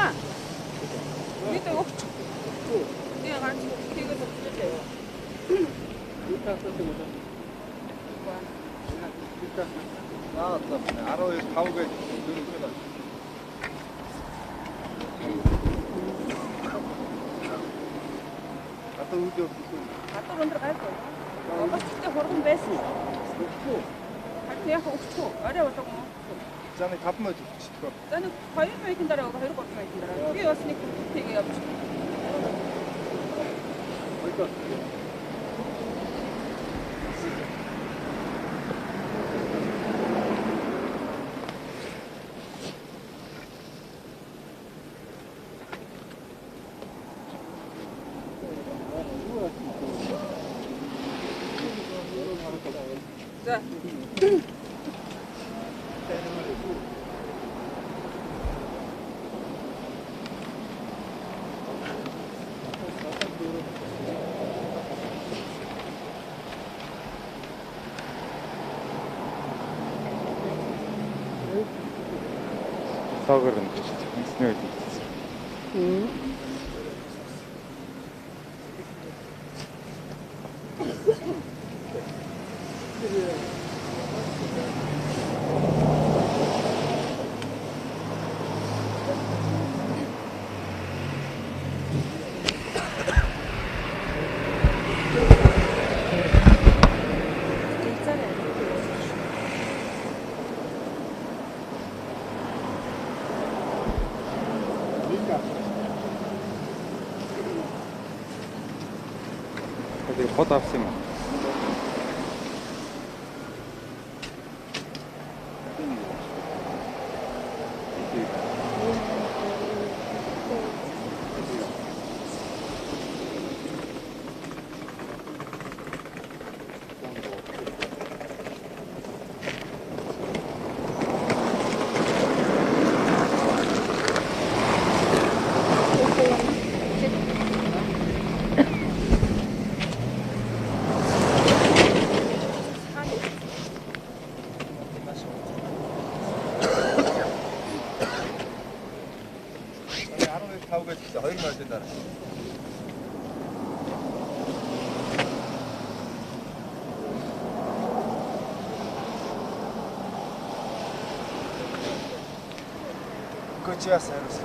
와. 밑에 없죠. 그냥 같이 이거 좀 주세요. 아로에 가오게 갔다 오죠. 갔다 온들 갈 거예요. 어렸을 때 horgon байсан. яг өгчөө. Арай болоо. За нэг 5 мод өгчихөө. За нэг 2 минутын дараа 2 3 минутын дараа. Би бас нэг тийг явуулчих. Ойдоо. За. Сагар нь хэлсэн үү? 어디 걷어 없으면 가오게 진짜 2 마리 된다. Коча сервис.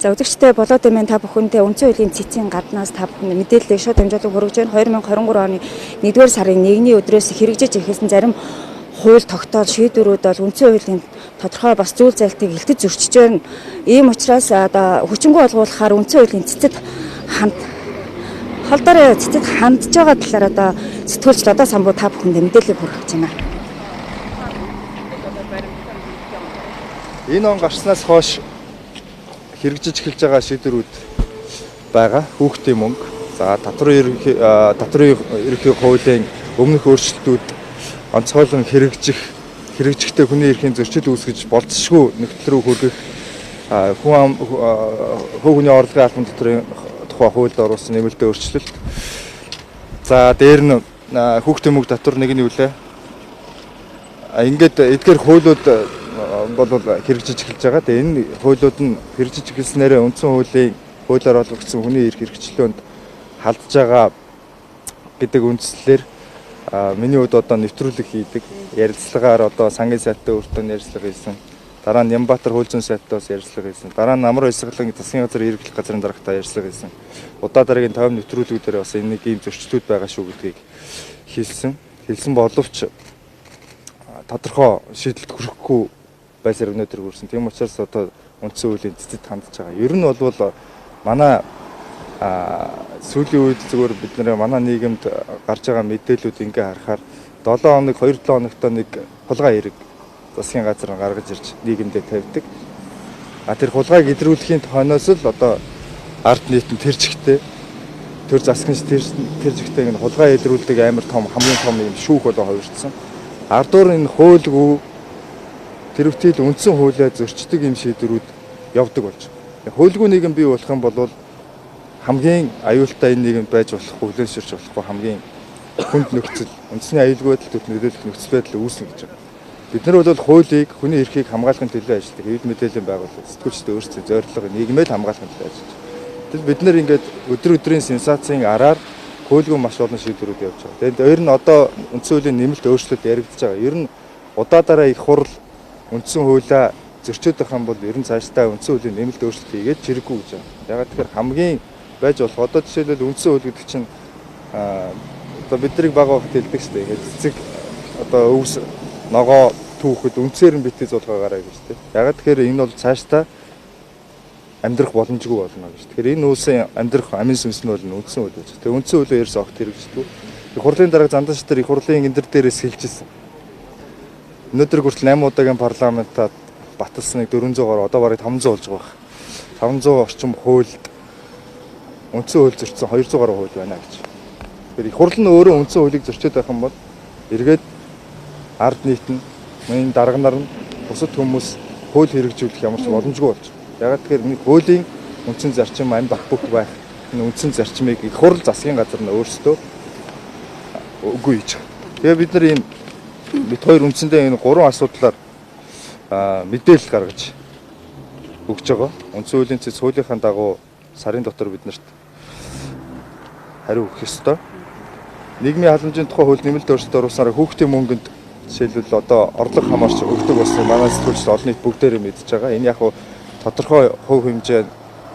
За өдөрчтэй болоод байна та бүхэндээ үндсэн хуулийн цэцгийн гаднаас та бүхэн мэдээллийг шууд хэмжүүлэг хүргэж байна. 2023 оны 1-р сарын 1-ний өдрөөс хэрэгжиж эхэлсэн зарим хууль тогтоол шийдвэрүүд бол үндсэн хуулийн тодорхой бас зүйл зайлтыг илтгэж зөрчиж байна. Ийм учраас одоо хүчингү олгуулахаар үндсэн хуулийн цэцэд холдоор цэцэд хандж байгаа талаар одоо сэтгүүлч одоо самбуу та бүхэндээ мэдээллийг хүргэж байна. Энэ он гарснаас хойш хэрэгжиж эхэлж байгаа шийдвэрүүд байгаа. Хүүхдийн мөнгө, за татврын ерөнхий хуулийн өмнөх өөрчлөлтүүд онцгойлон хэрэгжихтэй хүний эрхийн зөрчил үүсгэж болцсошгүй нөхцөл рүү хүргэх хүний орлогын албан татврын тухай хуульд оруулсан нэмэлтийн өөрчлөлт. За дээр нь хүүхдийн мөнгө татвар нэг нь юу вэ? Ингээд эдгээр хуулиуд бол хэрэгжиж эхэлж байгаа. Тэгээ энэ хуулиуд нь хэрэгжиж эхэлснээр үндсэн хуулийн хуулиар олгогдсон хүний эрх хэрэгчлөөнд халдж байгаа гэдэг үндслэлээр миний хувьд одоо нэвтрүүлэг хийдэг. Ярилцлагаар одоо сангийн сайттай өөртөө ярилцлага хийсэн. Дараа нь Нямбатар хууль зүйн сайттай бас ярилцлага хийсэн. Дараа нь Амар Баясгалан засгийн газрын эрхлэх газрын дарагтай ярилцлага хийсэн. Удаа дараагийн 50 нэвтрүүлгүүдээр бас энэ нэг ийм зөрчлүүд байгаа шүү гэдгийг хэлсэн боловч тодорхой шийдэлд хүрэхгүй байсаар өнөөдөр хүрсэн. Тийм учраас одоо үндсэн хуулийн цэцэд хандж байгаа. Ер нь бол манай сүүлийн үед зүгээр бид нэр манай нийгэмд гарч байгаа мэдээлүүд ингээ харахаар 7 хоног 2-7 хоногт нэг хулгай хэрэг засгийн газар гаргаж ирж нийгэмдээ тавьдаг. Тэр хулгайг илрүүлэхийн хойноос л одоо ард нийт нь тэр чигтээ төр засагч тэр чигтээ энэ хулгай илрүүлдэг амар том хамгийн том юм шүүх болоо хувирсан. Ардуур энэ хуульгүй тэрвтэл үндсэн хуулиа зөрчдөг юм шийдвэрүүд явдаг болж байна. Хуульгүй нийгэм бий болох юм бол хамгийн аюултай энэ нийгэмд байж болохгүй, хүлээнширч болохгүй хамгийн хүнд нөхцөл, үндэсний аюулгүй байдал нөлөөлөх нөхцөл байдал үүснэ гэж байна. Бид нар бол хуулийг, хүний эрхийг хамгаалахын төлөө ажилладаг. Хэвлэл мэдээллийн байгууллага, сэтгүүлчдийн өөрсдийн зорилго нийгмээ л хамгаалахын төлөө ажиллаж байна. Тэгэл бид нар ингээд өдөр өдрийн сенсацийн араар хуулгүй маш олон шийдвэрүүд явж байгаа. Тэгээд өөр нь одоо үндсэн хуулийн нэмэлт өөрчлөлт яригдчихэж байгаа. Ер нь удаа дараа их хурл үндсэн хуулиа зөрчиж байх юм бол ер нь цаашдаа үндсэн хуулийн нэмэлт өөрчлөлт хийгээд чирэггүй гэж байна. Ягаад тэгэхээр хамгийн байж болох одоо жишээлбэл үндсэн хууль гэдэг чинь одоо биднийг бага багт хэлдэг шүү дээ. Тэгээд цэцэг одоо өвс ногоо түүхэд үнцээр нь битгий зулгаагаараа гэж тийм. Ягаад тэгэхээр энэ бол цаашдаа амьдрах боломжгүй болно гэж. Тэгэхээр энэ улсын амьдрах амин сүнс нь бол үндсэн хууль гэж. Тэгээ үндсэн хуулиар ерөөс огт хэрэгждэг. Их хурлын дарга Зандан шатар их хурлын энэ дээрээс хэлчихсэн. Өнөөдөр хүртэл 8 удаагийн парламентад баталсан нэг 400 гаруй одоо бараг 500 болж байгаа. 500 орчим хуульд үндсэн хууль зөрчсөн 200 гаруй хууль байна гэж. Тэгэхээр их хурл нь өөрөө үндсэн хуулийг зөрчиж байх юм бол эргээд ард нийт нь энэ дарга нар нь бусад хүмүүс хууль хэрэгжүүлэх ямар ч боломжгүй болж байна. Ягаад тэгэхээр нэг хуулийн үндсэн зарчим амьд авбук байх энэ үндсэн зарчмыг их хурл засгийн газар нь өөрсдөө үгүй хийж байгаа. Тэгээ бид нар ийм бид хоёр үндсэндээ энэ 3 асуудлаар мэдээлэл гаргаж өгч байгаа. Үндсэн хуулийн цэц хуулийнхаа дагуу сарын дотор бид нарт хариу өгөх ёстой. Нийгмийн халамжийн тухай хууль нэмэлт өөрчлөлт оруулснаар хүүхдийн мөнгөнд жишээлбэл одоо орлого хамаарч өгдөг болсон манай сэтгүүлчид олон нийт бүгдээрээ мэдж байгаа. Энэ яг тодорхой хувь хэмжээ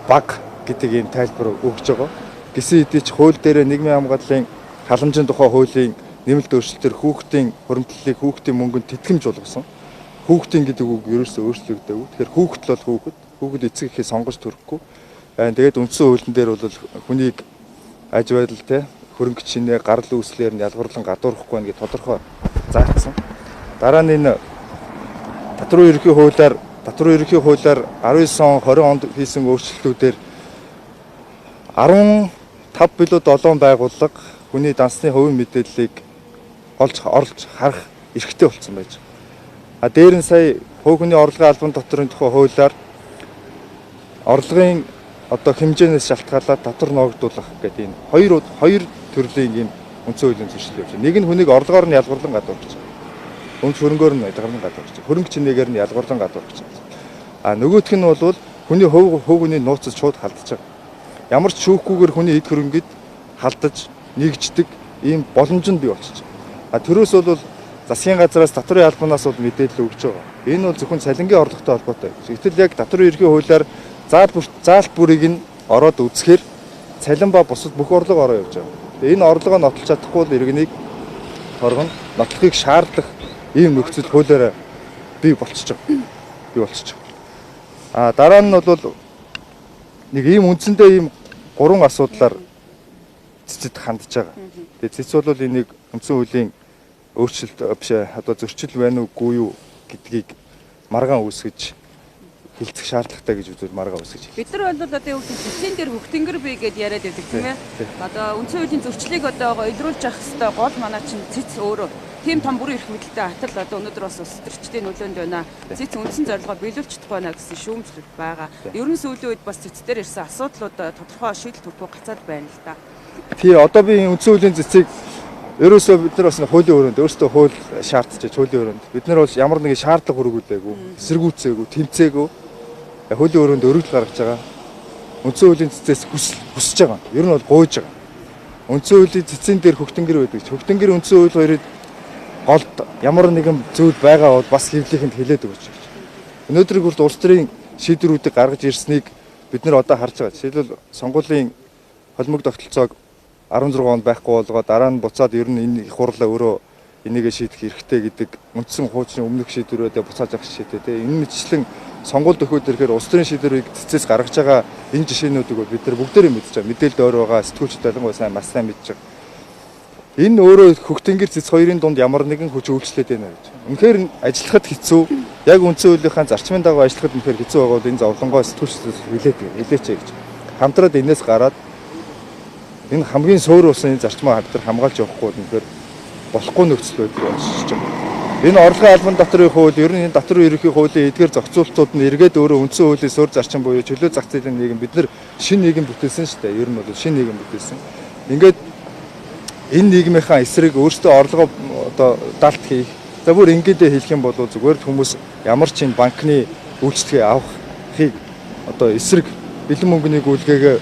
баг гэдэг ийм тайлбар өгч байгаа. Гэсэн хэдий ч хууль дээр нийгмийн хамгааллын халамжийн тухай хуулийн нэмэлт өөрчлөлтөөр хүүхдийн хуримтлалыг хүүхдийн мөнгөнд тэтгэмж болгосон. Хүүхдийн гэдэг үг ерөөсөө өөрчлөгдөөгүй. Тэгэхээр хүүхэд бол хүүхэд эцэг ихээ сонгож төрөхгүй. Тэгээд үндсэн хуулийн дээр бол хүнийг аж байдалтай хөрөнгө чинээ гарал үүслээр нь ялгарлан гадуурхахгүй байна гэж тодорхой заагдсан. Дараа нь энэ татварын ерөнхий хуулиар 19 он 20 онд хийсэн өөрчлөлтүүдээр 15 билүү 7 байгууллага хүний дансны хувийн мэдээллийг орлож харах эрхтэй болсон байж байгаа. Дээр нь сая хувь хүний орлогын албан татварын тухай хуулиар орлогын одоо хэмжээнээс шалтгаалаад татвар ногдуулах гэдэг энэ хоёр төрлийн ийм үндсэн хуулийн зөрчил явж байна. Нэг нь хүнийг орлогоор нь ялгарлан гадуурч байгаа. Өмч хөрөнгөөр нь ялгарлан гадуурч байгаа. Хөрөнгө чинээгээр нь ялгарлан гадуурч байгаа. Нөгөөх нь бол хүний хувь хүний нууцад шууд халдаж байгаа. Ямар ч шүүхгүйгээр хүний эд хөрөнгөд халдаж нэгждэг ийм боломж нь бий болчихж байгаа. Төрөөс бол засгийн газраас татварын албанаас бол мэдээлэл өгч байгаа. Энэ бол зөвхөн цалингийн орлоготой холбоотой. Гэвтэл яг татварын ерхий хуулиар заалт бүрийг нь ороод үзэхээр цалин ба бусад бүх орлого ороо явж байгаа. Энэ орлогоо нотолж чадахгүй бол иргэнийг торгоно, нотлохыг шаардах ийм нөхцөл хуулиараа бий болчихж байгаа. Дараа нь бол нэг ийм үндсэндээ ийм 3 асуудлаар цэцэд хандж байгаа. Тэгээ цэц бол энийг үндсэн хуулийн өөрчлөлт биш одоо зөрчил байна уугүй юу гэдгийг маргаан үүсгэж хилцэх шаардлагатай гэж үзвэл маргаан үүсгэж. Бид нар бол одоо юу гэдэг цэцэн дээр хөхтөнгөр бий гэдээ яриад байдаг тийм ээ. Одоо үндсэн хуулийн зөрчлийг одоо илрүүлж явах хэвээр гол манай чинь цэц өөрөө тийм том бүрэн эрх мэдэлтэй атал одоо өнөөдөр бас улс төрчдийн нөлөөнд байна. Цэц үндсэн зорилгоо биелүүлж чадахгүй байна гэсэн шүүмжлэл байгаа. Ерөн сүүлийн үед бас цэц дээр ирсэн асуудлууд тодорхой шийдэл төрөхгүй гацаад байна л да. Тий одоо би үндсэн хуулийн цэцийг ерөөсөө бид нар бас хуулийн өрөөнд өөрсдөө хууль шаардчих хуулийн өрөөнд бид нар бол ямар нэгэн шаардлага хүргүүлээгүй, эсэргүүцээгүй, тэмцээгүй хуулийн өрөөнд өргөл гаргаж байгаа. Үндсэн хуулийн цэцээс хүсэж байгаа. Ер нь бол гуйж байгаа. үндсэн хуулийн цэцэн дээр хөгтөнгөр байдаг. Хөгтөнгөр үндсэн хууль хоёрыг голд ямар нэгэн зүйл байгаа бол бас хэвлийнхэнд хэлээд өгч байна. Өнөөдрийг хүртэл улс төрийн шийдвэрүүдийг гаргаж ирснийг бид нэр одоо харж байгаа. Жишээлбэл сонгуулийн холимог тогтолцоог 16 онд байхгүй болгоод дараа нь буцаад ер нь энэ их хурлаа өөрөө энийгээ шийдэх хэрэгтэй гэдэг үндсэн хуучин өмнөх шийдвэрүүдээ буцааж авах шийдээ те. Энэ мэтчлэн сонгуульд өгөхөд ирэхээр улс төрийн шийдвэрийг цэцээс гаргаж байгаа энэ жишээнүүдийг бид нар бүгдээрээ мэдж байгаа. Мэдээлэл өөр байгаа, сэтгүүлчд ялангуяа сайн маш сайн мэдж байгаа. Энэ өөрөө хөгтөнгөр цэц хоёрын дунд ямар нэгэн хүч үйлчлээд байна гэж. Үнэхээр ажиллахад хэцүү. Яг үндсэн хуулийнхаа зарчмын дагуу ажиллахад үнэхээр хэцүү байгаа бол энэ зовлонгоо сэтгүүлчдээс хилээч гэж. Хамтраад энэс гараад энэ хамгийн суур усын зарчмаа хамтран хамгаалж явахгүй бол үнэхээр болохгүй нөхцөл байдал болчихж байгаа. Энэ орлогын албан татврын хууль, ер нь энэ татврын ерөнхий хуулийн эдгээр зохицуултууд нь эргээд өөрөө үндсэн хуулийн суурь зарчим буюу чөлөө зах зээлийн нийгэм бид нар шинэ нийгэм бүтээсэн шүү дээ. Ер нь бол шинэ нийгэм бүтээсэн. Ингээд энэ нийгмийнхаа эсрэг өөрсдөө орлогоо одоо далд хийх. За бүр ингэдэ хэлэх юм бол зүгээр хүмүүс ямар ч юм банкны үйлчлэгээ авахыг одоо эсрэг бэлэн мөнгөний гүйлгээгээ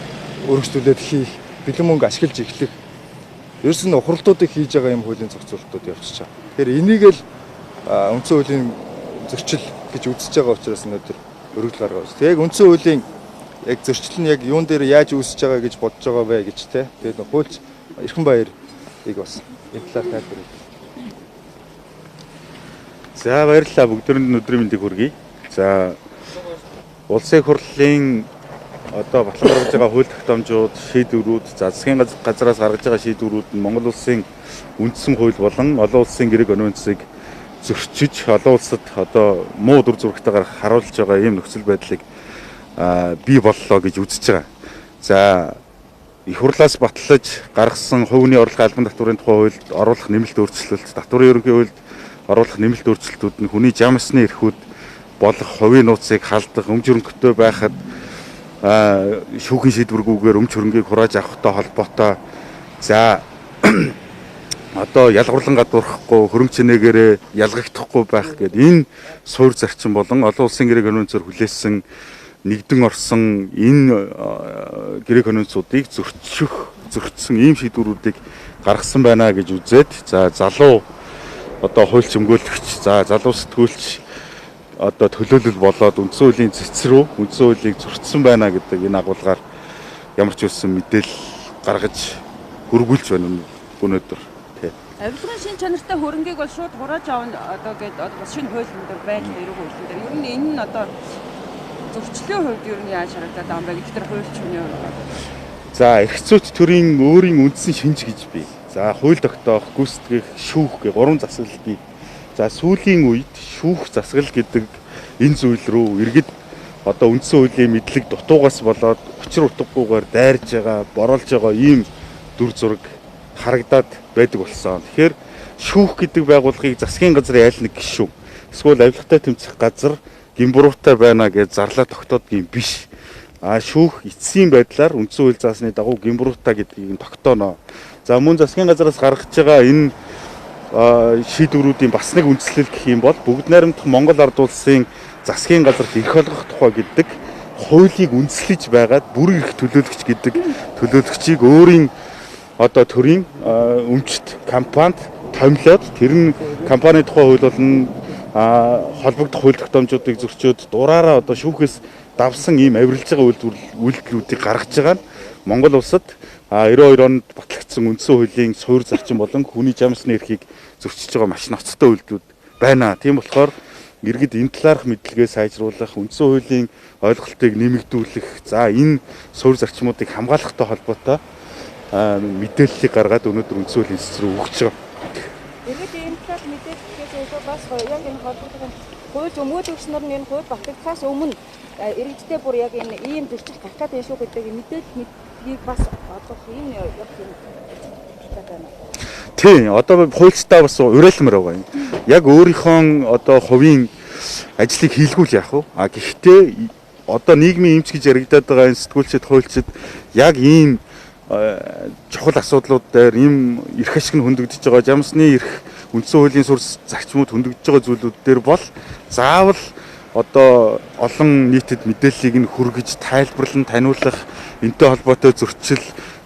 өргөжлүүлээд хийх, бэлэн мөнгө ашиглаж эхлэх. Ерөөс нь ухралтуудыг хийж байгаа юм хуулийн зохицуултууд явчихж байгаа. Тэгэхээр энийг л үндсэн хуулийн зөрчил гэж үзэж байгаа учраас өнөөдөр өргөдөл гаргаж байна. Яг үндсэн хуулийн яг зөрчил нь яг юун дээр яаж үүсэж байгаа гэж бодож байгаа вэ гэж те. Тэгээд хуульч Эрхэн баярыг бас энэ талаар тайлбарлая. За баярлалаа, бүгдөөнд өдрийн мэндийг хүргэе. За улсын хурлын одоо батлан гаргаж байгаа хууль тогтоомжууд, шийдвэрүүд, засгийн газраас гаргаж байгаа шийдвэрүүд нь Монгол улсын үндсэн хууль болон олон улсын гэрэг онцлог зөрчиж олон улсад одоо муу дүр зурагтайгаар харуулж байгаа ийм нөхцөл байдлыг бий боллоо гэж үзэж байгаа. За их хурлаас батлаж гаргасан хувийн орлогын албан татврын тухай хуульд оруулах нэмэлт өөрчлөлт, татврын ерөнхий хуульд оруулах нэмэлт өөрчлөлтүүд нь хүний жамсны эрхүүд болох хувийн нууцыг халдах, өмч хөрөнгөтэй байхад шүүхийн шийдвэргүйгээр өмч хөрөнгийг хурааж авахтай холбоотой за одоо ялгуурлан гадуурхахгүй хөрөнгө цэнэгээрээ ялгагдахгүй байх гэдэг энэ суурь зарчим болон олон улсын гэрэг онцоор хүлээсэн нэгдэн орсон энэ гэрэг онцуудыг зөрчсөн ийм шийдвэрүүдийг гаргасан байна гэж үзээд за залуу одоо хуульч өмгөөлөгч за залуу сэтгүүлч одоо төлөөлөл болоод үндсэн хуулийн цэц рүү үндсэн хуулийг зөрчсөн байна гэдэг энэ агуулгаар ямар ч үсэн мэдээлэл гаргаж хөргүүлж байна өнөөдөр. Авилгын шин чанартай хөрөнгийг бол шууд хурааж авна одоо гээд бас шинэ хууль өндөр байж эрэг хуулийн дээр. Ер нь энэ нь одоо зөрчлийн хувьд ер нь яаж харагдаад байгаа юм бэ гэдэг тэр хуульч хүний хувьд. За эрх зүйч төрийн өөрийн үндсэн шинж гэж бий. За хууль тогтоох, гүйцэтгэх, шүүх гэх гурван засаглал бий. За сүүлийн үед шүүх засаглал гэдэг энэ зүйл рүү иргэд одоо үндсэн хуулийн мэдлэг дутуугаас болоод учир утгагүйгээр дайрж байгаа, боруулж байгаа ийм дүр зураг харагдаад байдаг болсон. Тэгэхээр шүүх гэдэг байгууллагыг засгийн газрын айл нэг гишүүн эсвэл авилгатай тэмцэх газар гимбуруутай байна гэж зарлаа тогтоодог юм биш. Шүүх эцсийн байдлаар үндсэн хууль заасны дагуу гимбуруутай гэдгийг тогтооно. За мөн засгийн газраас гаргаж байгаа энэ шийдвэрүүдийн бас нэг үндслэл гэх юм бол бүгд найрамдах Монгол ард улсын засгийн газарт эрх олгох тухай гэдэг хуулийг үндэслэж байгаад бүр эрх төлөөлөгч гэдэг төлөөлөгчийг өөрийн одоо төрийн өмчт компанид томилоод тэр нь компани тухай хууль болон холбогдох хууль тогтоомжуудыг зөрчөөд дураараа одоо шүүхээс давсан ийм авирилж байгаа үйлдэлүүдийг гаргаж байгаа нь Монгол улсад 92 онд батлагдсан үндсэн хуулийн суурь зарчим болон хүний жамсны эрхийг зөрчиж байгаа маш ноцтой үйлдэлүүд байна. Тийм болохоор иргэд энэ талаарх мэдлэгээ сайжруулах, үндсэн хуулийн ойлголтыг нэмэгдүүлэх, за энэ суурь зарчмуудыг хамгаалахтай холбоотой мэдээллийг гаргаад өнөөдөр үндсэн хуулийн эсрэг рүү өгч байгаа. Иргэд энэ талаар мэдээлэлээс бас яг энэ холбоотой хууль өмгөөлөгч нар энэ хууль батлагдсаас өмнө иргэдтэй бүр яг энэ ийм зөрчил гарах гэдэг шүү гэдэг мэдээллийг бас олох юм яг юм байна. Тийм, одоо хуульчтай бас уриалмаар байгаа юм. Яг өөрийнхөө одоо хувийн ажлыг хийлгүүл яах вэ? Гэхдээ одоо нийгмийн эмч гэж яригадаад байгаа энэ сэтгүүлчид, хуульчид яг ийм чухал асуудлууд дээр ийм эрх ашиг нь хөндөгдөж байгаа, жамсны эрх, үндсэн хуулийн суурь зарчмууд хөндөгдөж байгаа зүйлүүд дээр бол заавал одоо олон нийтэд мэдээллийг нь хүргэж тайлбарлан таниулах, энтэй холбоотой зөрчил,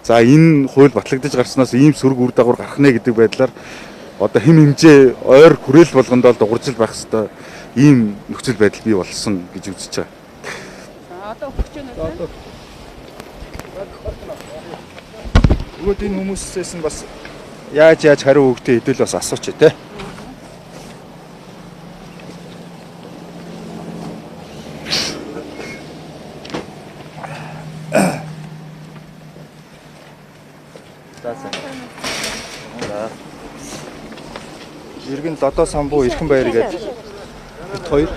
За энэ хууль батлагдаж гарснаас ийм сөрөг үр дагавар гарах нэ гэдэг байдлаар одоо хэм хэмжээ ойр хүрээл болгонд бол дууржил байх хэвээр ийм нөхцөл байдал бий болсон гэж үзэж байгаа. За одоо өгч байна уу? Өгөөд энэ хүмүүсээс нь бас яаж хариу өгдөө хэдүүл бас асууч те. Иргэн Додоо самбуу Эрхэн баяр гэдэг бид хоёр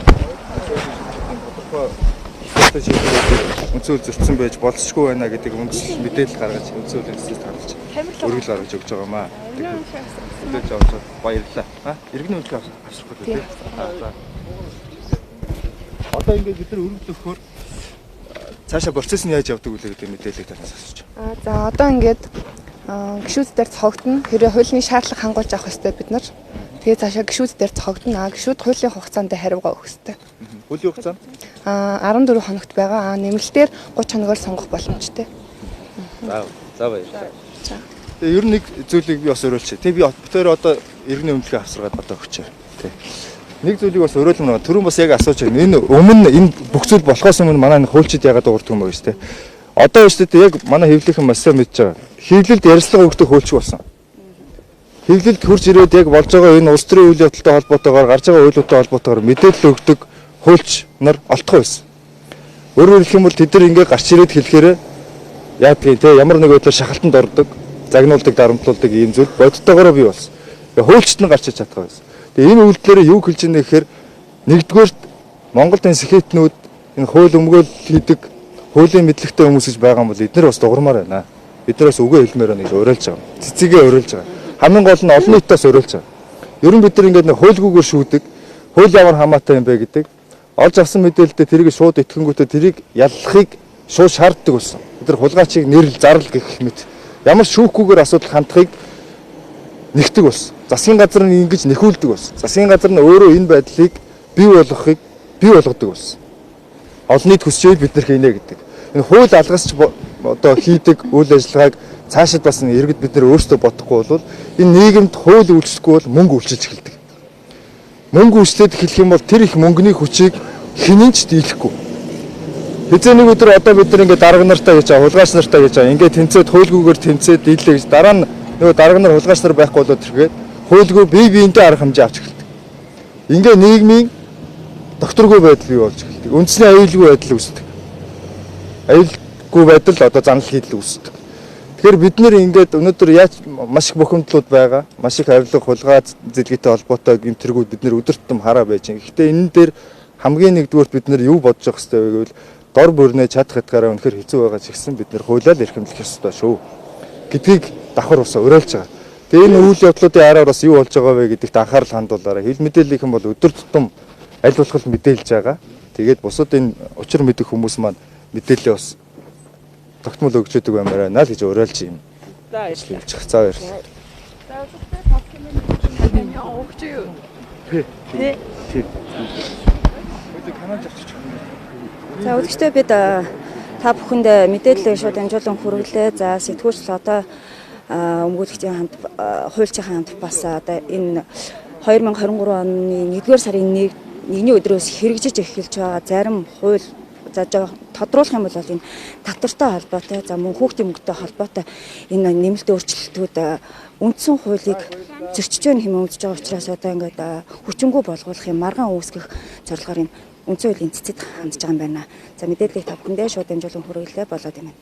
үнцөл зөрчсөн байж болцсохгүй байна гэдэг үндэслэл мэдээлэл гаргаж үнцөл үндэслэлд харуулж өргөл гаргаж өгч байгаамаа. Мэдээж авч баярлалаа. Иргэний үнэлгээ авсрах гэдэг тийм. Одоо ингээд бид нар өргөл өгөхөөр цаашаа процесс нь яаж явдаг вэ гэдэг мэдээллийг танаас асууж байна. За одоо ингээд гишүүд дээр цогтно. Хэрвээ хуулийн шаардлага хангуулж авах хэрэгтэй бид нар. Тэгээ цаашаа гишүүд дээр цогтно. Гишүүд хуулийн хугацаанд хариугаа өгөх хэрэгтэй. Хуулийн хугацаанд 14 хоногт байгаа. Нэмэлтээр 30 хоногор сонгох боломжтой. За баярлалаа. Тэгээ ер нь нэг зүйлийг би бас уриалчих. Тэг би битээр одоо иргэний үнэлгээ авсаргаад одоо өгчээ. Тэг. Нэг зүйлийг бас уриалмаа. Түрүүн бас яг асууж байна. Энэ өмнө энэ бүх зүйл болохоос өмнө манай хуульчид яагаад дуурдаг юм бэ гэж тэ. Одоо шүү дээ яг манай хэвлийнхэн маш сайн мэдж байгаа. Хэвлэлд ярилцлага өгдөг хуульч болсон. Хэвлэлд хурж ирээд яг болж байгаа энэ улс төрийн үйл явдалтай холбоотойгоор гарч байгаа үйлдэлтэй холбоотойгоор мэдээлэл өгдөг хуульч нар олдохгүй байсан. Өөрөөр хэлэх юм бол тэд нар ингээ гарч ирээд хэлэхээр яадгийг те ямар нэг байдлаар шахалтанд ордог, загнуулдаг, дарамтлуулдаг ийм зүйл бодтойгоор бий болсон. Хуульчд нь гарч иж чадах байсан. Тэгээ энэ үйлдэлээр юу хэлж ийнэ гэхээр нэгдүгээрт Монголд энэ сэхэтнүүд энэ хууль өмгөөл хийдэг хуулийн мэдлэгтэй хүмүүс гэж байгаа юм бол эдгээр бас дуурмаар байна. Бид нар бас үгээ хэлмээр байна гэж уриалж байгаа. Цэцгээ уриалж байгаа. Хамгийн гол нь олон нийтээс уриалж байгаа. Ер нь бид нар ингээд хуульгүйгээр шүүдэг, хууль ямар хамаатай юм бэ гэдэг олж авсан мэдээлэлдээ тэрийг шууд итгэнгүүтээ тэрийг яллахыг шууд шаарддаг болсон. Бид нар хулгайчийг нэрл зарлал гэх мэт ямар шүүхгүйгээр асуудал хандахыг нэгдэг болсон. Засгийн газар нь ингэж нэхүүлдэг болсон. Засгийн газар нь өөрөө энэ байдлыг бий болгохыг бий болгодог болсон. Олон нийт хүсчээл бид нар хийнэ гэдэг. Энэ хууль алгасч одоо хийдэг үйл ажиллагааг цаашид бас иргэд бид нар өөрсдөө бодохгүй бол энэ нийгэмд хууль үйлчлэхгүй бол мөнгө үйлчилж эхэлдэг. Мөнгө үйлчлээд эхлэх юм бол тэр их мөнгөний хүчийг хинэнч дийлэхгүй. Хэзээ нэг өдөр одоо бид нар ингээд дарга нартай гэж байгаа, хулгайч нартай гэж байгаа. Ингээд тэнцээд хуульгүйгээр тэнцээд дийлээ гэж дараа нь нөгөө дарга нар хулгайч нар байхгүй болоод тэргээд хуульгүй бие биентэй арга хэмжээ авч эхэлдэг. Ингээд нийгмийн докторгүй байдал бий болж эхэлдэг. Үндэсний аюулгүй байдал үүсдэг. Аюулгүй байдал одоо занал хийдэл үүсдэг. Тэгэхээр бид нэр ингээд өнөөдөр яаж маш их бухимдлууд байгаа, маш их авилга хулгай зэлгээтэй холбоотой гэмтэргүүд бид нэр өдөрт том хараа байж байгаа. Гэхдээ энэ дээр хамгийн нэгдүгээрт бид нэр юу бодож явах хэрэгтэй вэ гэвэл дор бүрнээ чадах хэтгаараа үнэхээр хэцүү байгаа ч гэсэн бид нэр хуулиар эрхэмлэх ёстой шүү гэдгийг давхар усаа уриалж байгаа. Тэгээ энэ үйл явдлуудын араар бас юу болж байгаа вэ гэдэгт анхаарал хандуулаарай. Хил мэдээллийнхэн бол өдөр тутам аль болох мэдээлж байгаа. Тэгээд бусад энэ учир мэдэх хүмүүс маань мэдээлэлээ бас тогтмол өгч өгдөг баймаар байна л гэж уриалж юм. За ажиллаж байгаа. За баярлалаа. За үзэгтэй тавхын өгч юу? Тий. За үзэгчдээ бид та бүхэнд мэдээлэл шууд амжуулан хүргэлээ. За сэтгүүлч одоо өмгөөлөгчийн хамт хуульчийн хамт бас одоо энэ 2023 оны 1-р сарын 1-ний өдрөөс хэрэгжиж эхэлж байгаа зарим хууль за тодруулах юм бол энэ татвартай холбоотой за мөн хүүхдийн мөнгөтэй холбоотой энэ нэмэлт өөрчлөлтүүд үндсэн хуулийг зөрчиж байна хэмээн үзэж байгаа учраас одоо ингээд хүчингү болгуулах юм маргаан үүсгэх зорилгоор энэ үндсэн хуулийн цэцэд хандж байгаа юм байна. За мэдээллийг та бүхэндээ шууд амжуулан хүргэлээ болоод байна.